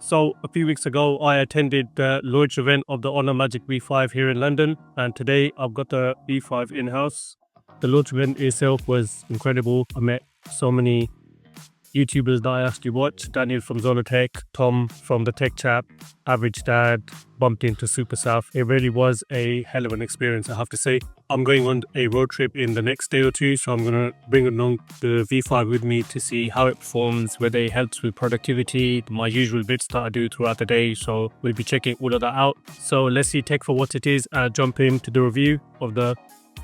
So a few weeks ago, I attended the launch event of the Honor Magic V5 here in London, and today I've got the V5 in-house. The launch event itself was incredible. I met so many YouTubers that I actually watch. Daniel from Zonotech, Tom from the Tech Chat, Average Dad, bumped into Super South. It really was a hell of an experience, I have to say. I'm going on a road trip in the next day or two, so I'm going to bring along the V5 with me to see how it performs, whether it helps with productivity, my usual bits that I do throughout the day. So we'll be checking all of that out. So let's see tech for what it is and jump into the review of the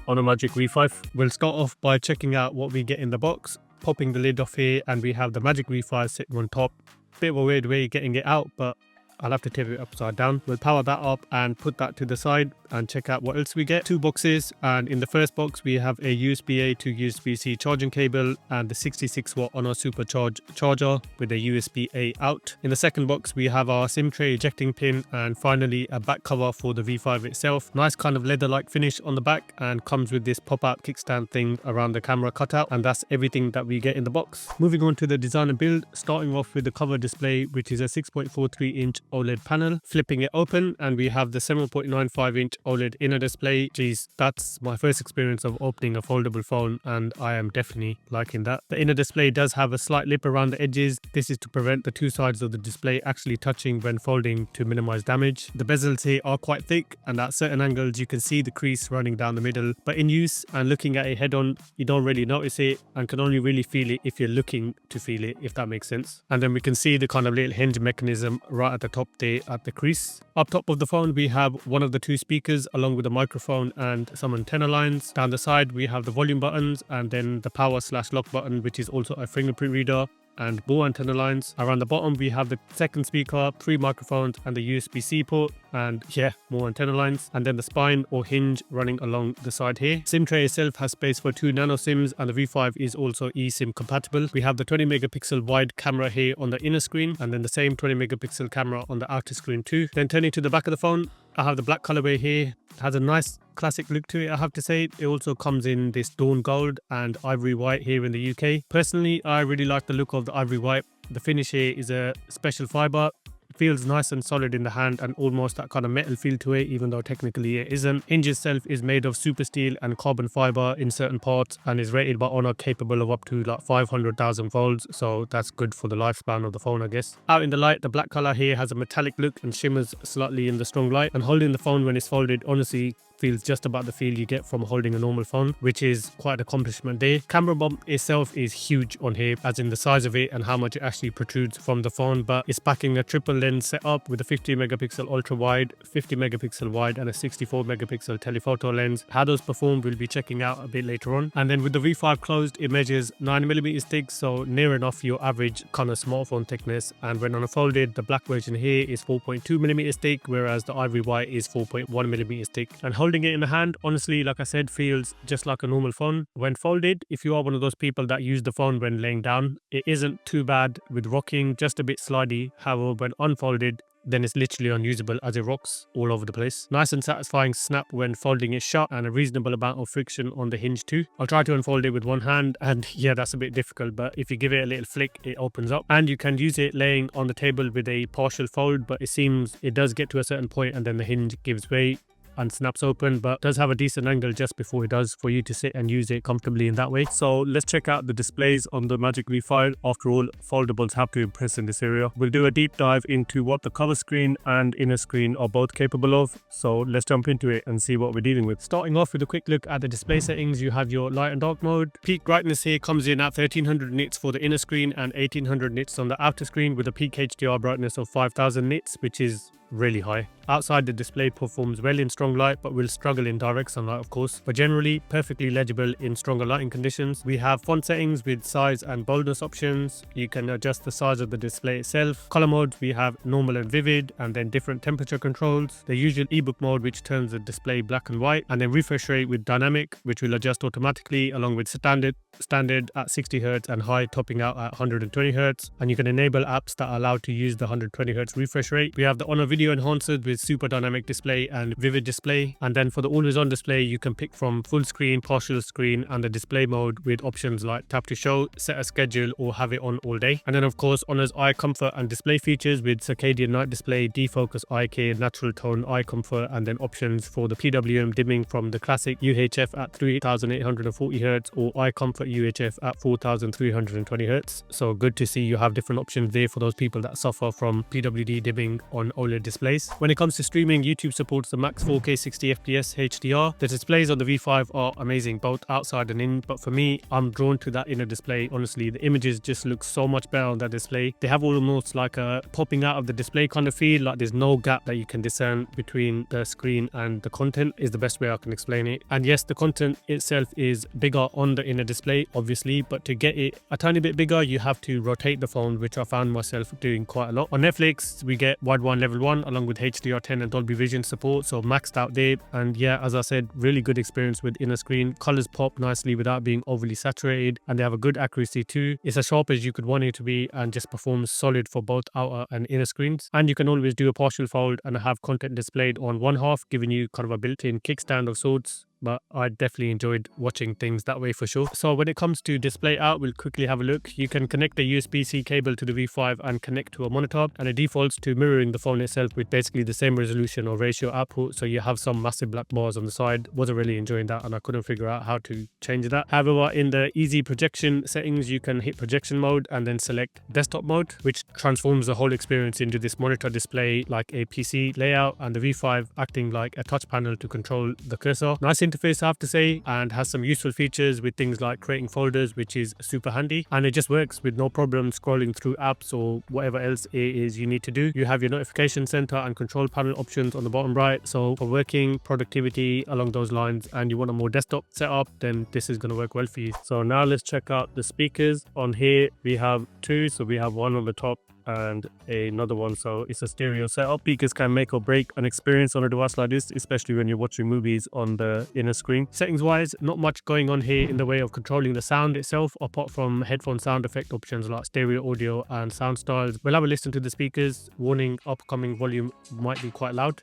Honor Magic V5. We'll start off by checking out what we get in the box. Popping the lid off here, and we have the Magic V5 sitting on top. Bit of a weird way of getting it out, but I'll have to tip it upside down. We'll power that up and put that to the side and check out what else we get. Two boxes, and in the first box we have a USB-A to USB-C charging cable and the 66-watt Honor Supercharge charger with a USB-A out. In the second box we have our SIM tray ejecting pin, and finally a back cover for the V5 itself. Nice kind of leather-like finish on the back, and comes with this pop-out kickstand thing around the camera cutout, and that's everything that we get in the box. Moving on to the design and build, starting off with the cover display, which is a 6.43-inch OLED panel. Flipping it open, and we have the 7.95-inch OLED inner display. Geez, that's my first experience of opening a foldable phone, and I am definitely liking that. The inner display does have a slight lip around the edges. This is to prevent the two sides of the display actually touching when folding to minimize damage. The bezels here are quite thick, and at certain angles you can see the crease running down the middle, but in use and looking at it head on, you don't really notice it and can only really feel it if you're looking to feel it, if that makes sense. And then we can see the kind of little hinge mechanism right at the top there at the crease. Up top of the phone we have one of the two speakers along with a microphone and some antenna lines. Down the side we have the volume buttons, and then the power/lock button, which is also a fingerprint reader, and more antenna lines. Around the bottom we have the second speaker, 3 microphones and the USB-C port, and yeah, more antenna lines, and then the spine or hinge running along the side here. SIM tray itself has space for 2 nano SIMs, and the V5 is also eSIM compatible. We have the 20 megapixel wide camera here on the inner screen, and then the same 20 megapixel camera on the outer screen too. Then turning to the back of the phone, I have the black colorway here. It has a nice classic look to it, I have to say. It also comes in this dawn gold and ivory white here in the UK. Personally, I really like the look of the ivory white. The finish here is a special fiber. Feels nice and solid in the hand, and almost that kind of metal feel to it, even though technically it isn't. Hinge itself is made of super steel and carbon fiber in certain parts, and is rated by Honor capable of up to like 500,000 folds, so that's good for the lifespan of the phone, I guess. Out in the light, the black color here has a metallic look and shimmers slightly in the strong light, and holding the phone when it's folded honestly feels just about the feel you get from holding a normal phone, which is quite an accomplishment there. Camera bump itself is huge on here, as in the size of it and how much it actually protrudes from the phone, but it's packing a triple lens setup with a 50 megapixel ultra wide, 50 megapixel wide, and a 64 megapixel telephoto lens. How those perform we'll be checking out a bit later on. And then with the V5 closed, it measures 9mm thick, so near enough your average kind of smartphone thickness, and when unfolded the black version here is 4.2mm thick, whereas the ivory white is 4.1mm thick. And holding it in the hand, honestly, like I said, feels just like a normal phone. When folded, if you are one of those people that use the phone when laying down, it isn't too bad with rocking, just a bit slidey. However, when unfolded, then it's literally unusable as it rocks all over the place. Nice and satisfying snap when folding it shut, and a reasonable amount of friction on the hinge too. I'll try to unfold it with one hand, and yeah, that's a bit difficult, but if you give it a little flick, it opens up. And you can use it laying on the table with a partial fold, but it seems it does get to a certain point and then the hinge gives way and snaps open, but does have a decent angle just before it does for you to sit and use it comfortably in that way. So let's check out the displays on the Magic V5. After all, foldables have to impress in this area. We'll do a deep dive into what the cover screen and inner screen are both capable of, so let's jump into it and see what we're dealing with. Starting off with a quick look at the display settings, you have your light and dark mode. Peak brightness here comes in at 1300 nits for the inner screen and 1800 nits on the outer screen, with a peak HDR brightness of 5000 nits, which is really high. Outside, the display performs well in strong light, but will struggle in direct sunlight, of course, but generally perfectly legible in stronger lighting conditions. We have font settings with size and boldness options. You can adjust the size of the display itself. Color modes, we have normal and vivid, and then different temperature controls. The usual ebook mode, which turns the display black and white, and then refresh rate with dynamic, which will adjust automatically, along with standard at 60 Hz and high topping out at 120 Hz. And you can enable apps that are allowed to use the 120 Hz refresh rate. We have the Honor video video enhancers with super dynamic display and vivid display. And then for the always on display, you can pick from full screen, partial screen, and the display mode with options like tap to show, set a schedule, or have it on all day. And then of course Honor's eye comfort and display features with circadian night display, defocus eye care, natural tone eye comfort, and then options for the PWM dimming from the classic UHF at 3840 Hz or eye comfort UHF at 4320 Hz. So good to see you have different options there for those people that suffer from PWD dimming on OLED displays. When it comes to streaming, YouTube supports the max 4K 60 FPS HDR. The displays on the V5 are amazing, both outside and in, but for me, I'm drawn to that inner display. Honestly, the images just look so much better on that display. They have almost like a popping out of the display kind of feel, like there's no gap that you can discern between the screen and the content, is the best way I can explain it. And yes, the content itself is bigger on the inner display, obviously, but to get it a tiny bit bigger, you have to rotate the phone, which I found myself doing quite a lot. On Netflix, we get wide one level 1 along with HDR10 and Dolby Vision support, so maxed out there. And yeah, as I said, really good experience with inner screen. Colors pop nicely without being overly saturated, and they have a good accuracy too. It's as sharp as you could want it to be and just performs solid for both outer and inner screens. And you can always do a partial fold and have content displayed on one half, giving you kind of a built-in kickstand of sorts. But I definitely enjoyed watching things that way for sure. So when it comes to display out, we'll quickly have a look. You can connect a USB-C cable to the V5 and connect to a monitor, and it defaults to mirroring the phone itself with basically the same resolution or ratio output, so you have some massive black bars on the side. Wasn't really enjoying that, and I couldn't figure out how to change that. However, in the easy projection settings, you can hit projection mode and then select desktop mode, which transforms the whole experience into this monitor display like a PC layout, and the V5 acting like a touch panel to control the cursor. Nice interface, I have to say, and has some useful features with things like creating folders, which is super handy, and it just works with no problem scrolling through apps or whatever else it is you need to do. You have your notification center and control panel options on the bottom right, so for working, productivity, along those lines, and you want a more desktop setup, then this is going to work well for you. So now let's check out the speakers. On here we have two, so we have one on the top and another one, so it's a stereo setup. Speakers can make or break an experience on a device like this, especially when you're watching movies on the inner screen. Settings wise, not much going on here in the way of controlling the sound itself, apart from headphone sound effect options like stereo audio and sound styles. We'll have a listen to the speakers. Warning, upcoming volume might be quite loud.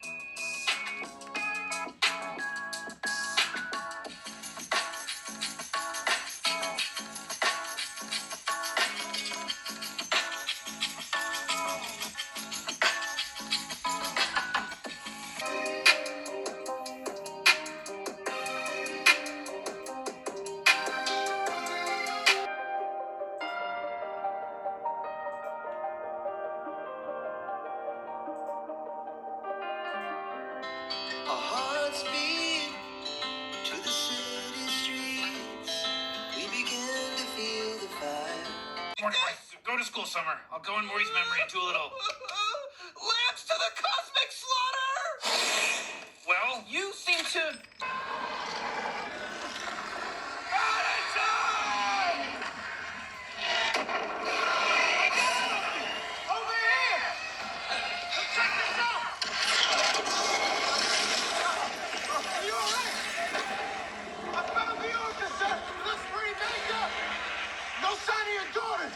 Our hearts beat to the city streets. We begin to feel the fire. Morning, boys. Go to school, Summer. I'll go in Maury's memory and do a little... Lance to the cosmic slaughter! Well, you seem to... Over here! Check this out! Are you alright? I found the officer! Looks pretty banged up! No sign of your daughter!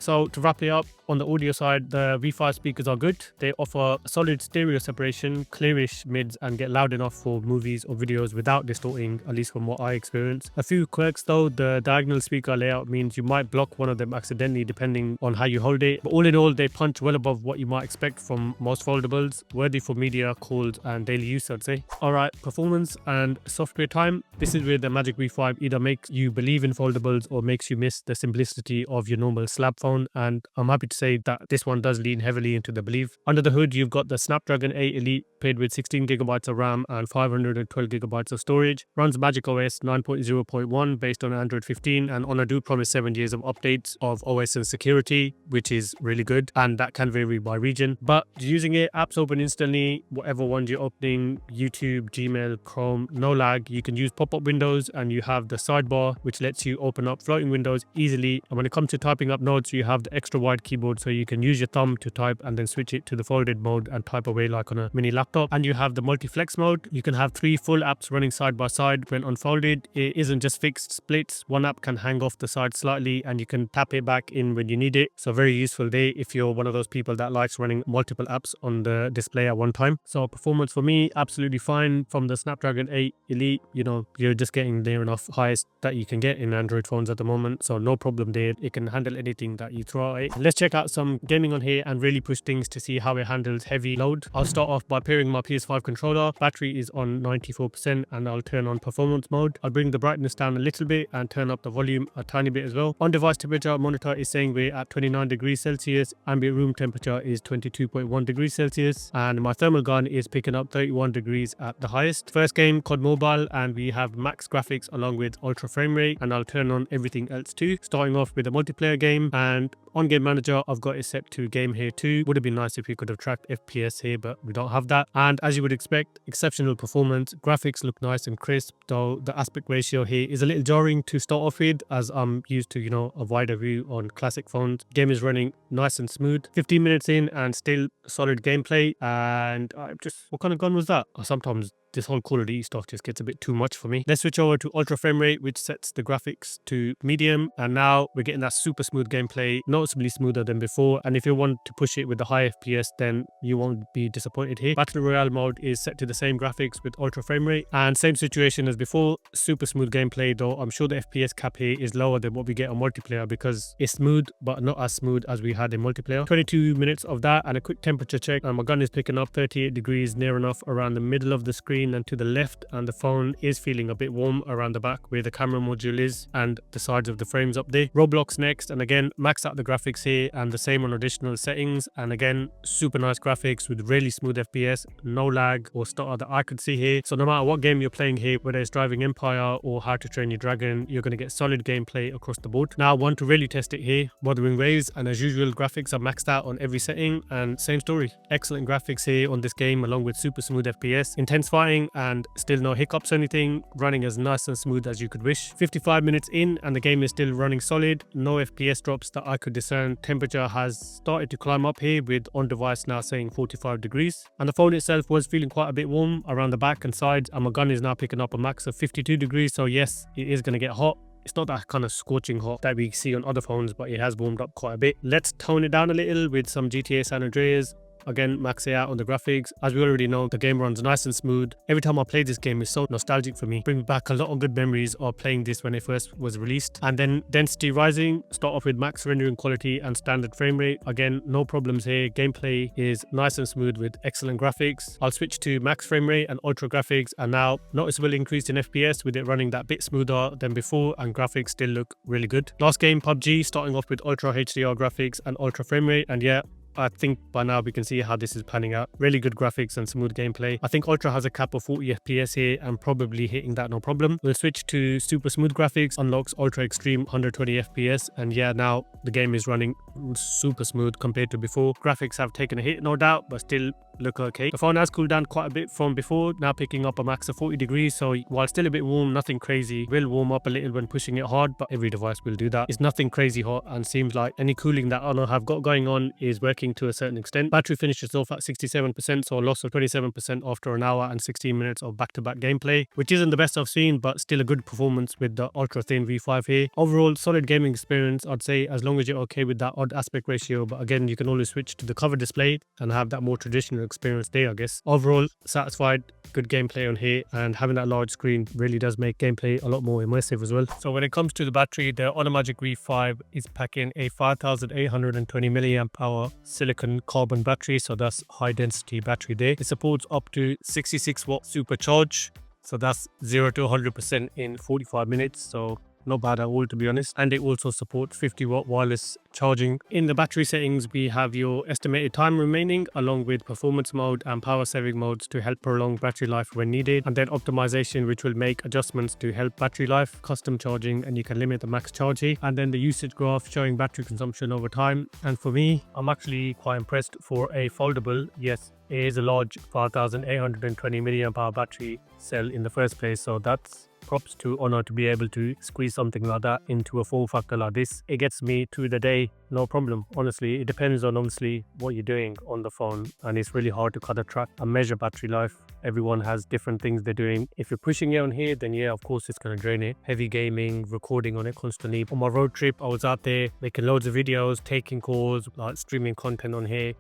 So to wrap it up, on the audio side, the V5 speakers are good. They offer solid stereo separation, clearish mids, and get loud enough for movies or videos without distorting, at least from what I experienced. A few quirks though: the diagonal speaker layout means you might block one of them accidentally depending on how you hold it. But all in all, they punch well above what you might expect from most foldables, worthy for media, calls, and daily use, I'd say. Alright, performance and software time. This is where the Magic V5 either makes you believe in foldables or makes you miss the simplicity of your normal slab phone, and I'm happy to say that this one does lean heavily into the belief. Under the hood, you've got the Snapdragon 8 Elite paired with 16GB of RAM and 512GB of storage. Runs MagicOS 9.0.1 based on Android 15, and Honor do promise 7 years of updates of OS and security, which is really good, and that can vary by region. But using it, apps open instantly, whatever ones you're opening, YouTube, Gmail, Chrome, no lag. You can use pop-up windows, and you have the sidebar, which lets you open up floating windows easily. And when it comes to typing up notes, you have the extra wide keyboard so you can use your thumb to type and then switch it to the folded mode and type away like on a mini laptop. And you have the multi-flex mode. You can have 3 full apps running side by side. When unfolded, it isn't just fixed splits. One app can hang off the side slightly and you can tap it back in when you need it. So very useful there if you're one of those people that likes running multiple apps on the display at one time. So performance for me, absolutely fine. From the Snapdragon 8 Elite, you know, you're just getting near enough highest that you can get in Android phones at the moment. So no problem there. It can handle anything that you throw at it. Let's check out some gaming on here and really push things to see how it handles heavy load. I'll start off by pairing my PS5 controller. Battery is on 94% and I'll turn on performance mode. I'll bring the brightness down a little bit and turn up the volume a tiny bit as well. On device temperature, monitor is saying we're at 29 degrees Celsius. Ambient room temperature is 22.1 degrees Celsius. And my thermal gun is picking up 31 degrees at the highest. First game, COD Mobile, and we have max graphics along with ultra frame rate, and I'll turn on everything else too. Starting off with a multiplayer game, and on Game Manager, I've got it set to game here too. Would have been nice if we could have tracked FPS here, but we don't have that. And as you would expect, exceptional performance. Graphics look nice and crisp, though the aspect ratio here is a little jarring to start off with, as I'm used to, you know, a wider view on classic phones. Game is running nice and smooth. 15 minutes in and still solid gameplay. And I just, what kind of gun was that? Sometimes this whole Call of Duty stuff just gets a bit too much for me. Let's switch over to ultra frame rate, which sets the graphics to medium, and now we're getting that super smooth gameplay, noticeably smoother than before. And if you want to push it with the high FPS, then you won't be disappointed here. Battle Royale mode is set to the same graphics with ultra frame rate, and same situation as before, super smooth gameplay, though I'm sure the FPS cap here is lower than what we get on multiplayer because it's smooth but not as smooth as we had in multiplayer. 22 minutes of that and a quick temperature check, and my gun is picking up 38 degrees near enough around the middle of the screen and to the left, and the phone is feeling a bit warm around the back where the camera module is and the sides of the frames up there. Roblox next, and again max out the graphics here and the same on additional settings, and again super nice graphics with really smooth FPS, no lag or stutter that I could see here. So no matter what game you're playing here, whether it's Driving Empire or How to Train Your Dragon, you're going to get solid gameplay across the board. Now I want to really test it here, Wuthering Waves, and as usual graphics are maxed out on every setting, and same story, excellent graphics here on this game along with super smooth FPS, intense fighting and still no hiccups or anything, running as nice and smooth as you could wish. 55 minutes in and the game is still running solid, no FPS drops that I could discern. Temperature has started to climb up here with on device now saying 45 degrees, and the phone itself was feeling quite a bit warm around the back and sides, and my gun is now picking up a max of 52 degrees, so yes, it is going to get hot. It's not that kind of scorching hot that we see on other phones, but it has warmed up quite a bit. Let's tone it down a little with some GTA San Andreas. Again, max it out on the graphics. As we already know, the game runs nice and smooth. Every time I play this game, it's so nostalgic for me. Brings back a lot of good memories of playing this when it first was released. And then density rising, start off with max rendering quality and standard frame rate. Again, no problems here. Gameplay is nice and smooth with excellent graphics. I'll switch to max frame rate and ultra graphics, and now noticeable increase in FPS with it running that bit smoother than before, and graphics still look really good. Last game, PUBG, starting off with ultra HDR graphics and ultra frame rate, and yeah, I think by now we can see how this is panning out. Really good graphics and smooth gameplay. I think Ultra has a cap of 40 FPS here and probably hitting that no problem. We'll switch to super smooth graphics, unlocks Ultra Extreme 120 FPS, and yeah, now the game is running super smooth compared to before. Graphics have taken a hit, no doubt, but still look okay. The phone has cooled down quite a bit from before, now picking up a max of 40 degrees, so while still a bit warm, nothing crazy. Will warm up a little when pushing it hard, but every device will do that. It's nothing crazy hot, and seems like any cooling that I have got going on is working to a certain extent. Battery finishes off at 67%, so a loss of 27% after an hour and 16 minutes of back-to-back gameplay, which isn't the best I've seen, but still a good performance with the ultra thin V5 here. Overall, solid gaming experience, I'd say, as long as you're okay with that odd aspect ratio, but again, you can always switch to the cover display and have that more traditional experience there, I guess. Overall, satisfied, good gameplay on here, and having that large screen really does make gameplay a lot more immersive as well. So when it comes to the battery, the OLED V5 is packing a 5820 milliamp hour silicon carbon battery, so that's high density battery there. It supports up to 66 watt supercharge, so that's 0 to 100% in 45 minutes, so not bad at all, to be honest. And it also supports 50 watt wireless charging. In the battery settings, we have your estimated time remaining along with performance mode and power saving modes to help prolong battery life when needed, and then optimization, which will make adjustments to help battery life, custom charging, and you can limit the max charge here, and then the usage graph showing battery consumption over time. And for me, I'm actually quite impressed for a foldable. Yes, it is a large 5820 milliamp hour battery cell in the first place, so that's props to Honor to be able to squeeze something like that into a form factor like this. It gets me through the day, no problem. Honestly, it depends on obviously what you're doing on the phone, and it's really hard to kind of track and measure battery life. Everyone has different things they're doing. If you're pushing it on here, then yeah, of course it's going to drain it. Heavy gaming, recording on it constantly. On my road trip, I was out there making loads of videos, taking calls, like streaming content on here,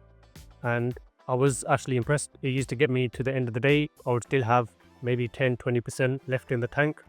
and I was actually impressed. It used to get me to the end of the day. I would still have maybe 10-20% left in the tank.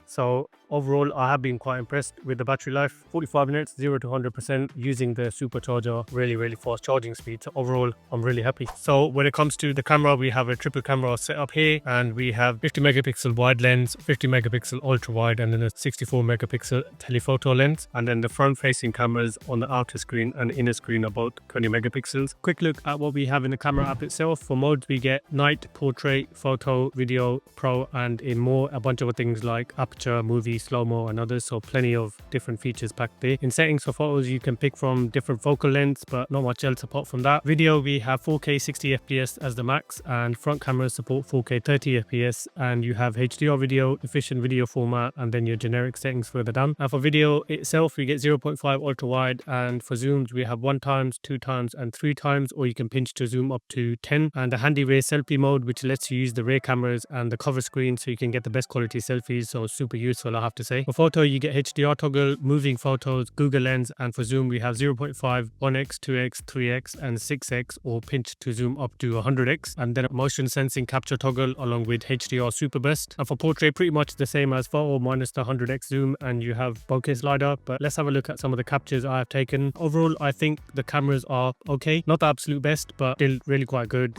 So overall, I have been quite impressed with the battery life. 45 minutes, 0 to 100% using the supercharger, really fast charging speed. So overall, I'm really happy. So when it comes to the camera, we have a triple camera set up here, and we have 50 megapixel wide lens, 50 megapixel ultra wide, and then a 64 megapixel telephoto lens. And then the front facing cameras on the outer screen and inner screen are both 20 megapixels. Quick look at what we have in the camera app itself. For modes, we get night, portrait, photo, video, pro, and in more, a bunch of things like aperture, movie, slow-mo, and others. So plenty of different features packed there. In settings for photos, you can pick from different focal lengths, but not much else apart from that. Video, we have 4K 60 FPS as the max, and front cameras support 4K 30 FPS, and you have HDR video, efficient video format, and then your generic settings further down. And for video itself, we get 0.5 ultra wide, and for zooms, we have 1 times, 2 times, and 3 times, or you can pinch to zoom up to 10. And the handy rear selfie mode, which lets you use the rear cameras and the cover screen so you can get the best quality selfies. So super useful, I have to say. For photo, you get HDR toggle, moving photos, Google Lens, and for zoom, we have 0.5, 1x, 2x, 3x, and 6x, or pinch to zoom up to 100x, and then a motion sensing capture toggle along with HDR super best. And for portrait, pretty much the same as photo minus the 100x zoom, and you have bokeh slider. But let's have a look at some of the captures I have taken. Overall, I think the cameras are okay, not the absolute best, but still really quite good.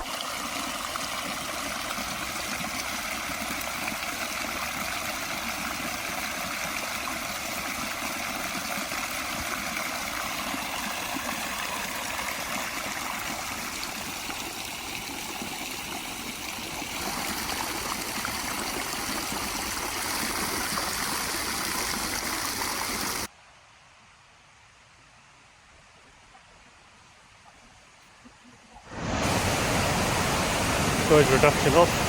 Noise reduction off.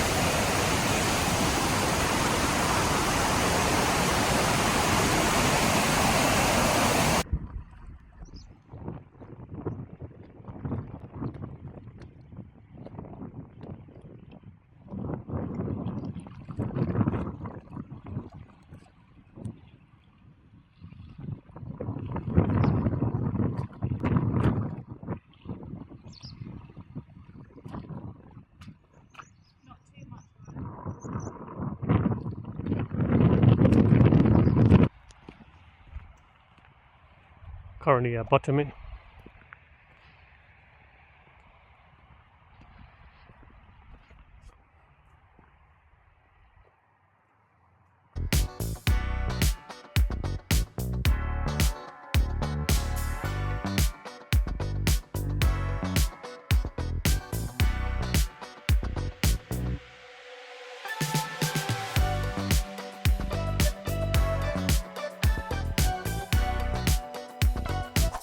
Currently at bottoming.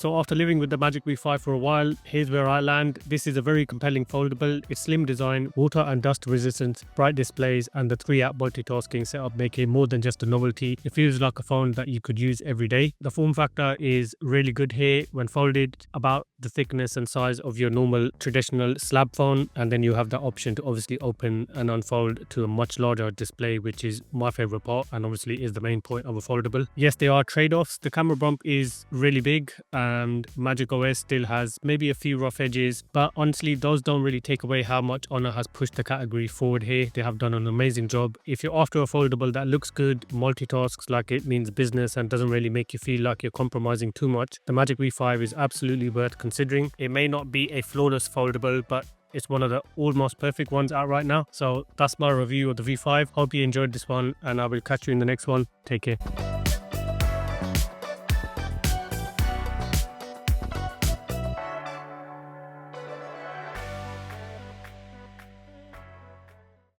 So after living with the Magic V5 for a while, here's where I land. This is a very compelling foldable. Its slim design, water and dust resistant, bright displays, and the 3-app multitasking setup make it more than just a novelty. It feels like a phone that you could use every day. The form factor is really good here. When folded, about the thickness and size of your normal traditional slab phone, and then you have the option to obviously open and unfold to a much larger display, which is my favorite part and obviously is the main point of a foldable. Yes, there are trade-offs. The camera bump is really big, and MagicOS still has maybe a few rough edges, but honestly those don't really take away how much Honor has pushed the category forward here. They have done an amazing job. If you're after a foldable that looks good, multitasks like it means business, and doesn't really make you feel like you're compromising too much, the Magic V5 is absolutely worth considering. It may not be a flawless foldable, but it's one of the almost perfect ones out right now. So that's my review of the V5. Hope you enjoyed this one, and I will catch you in the next one. Take care.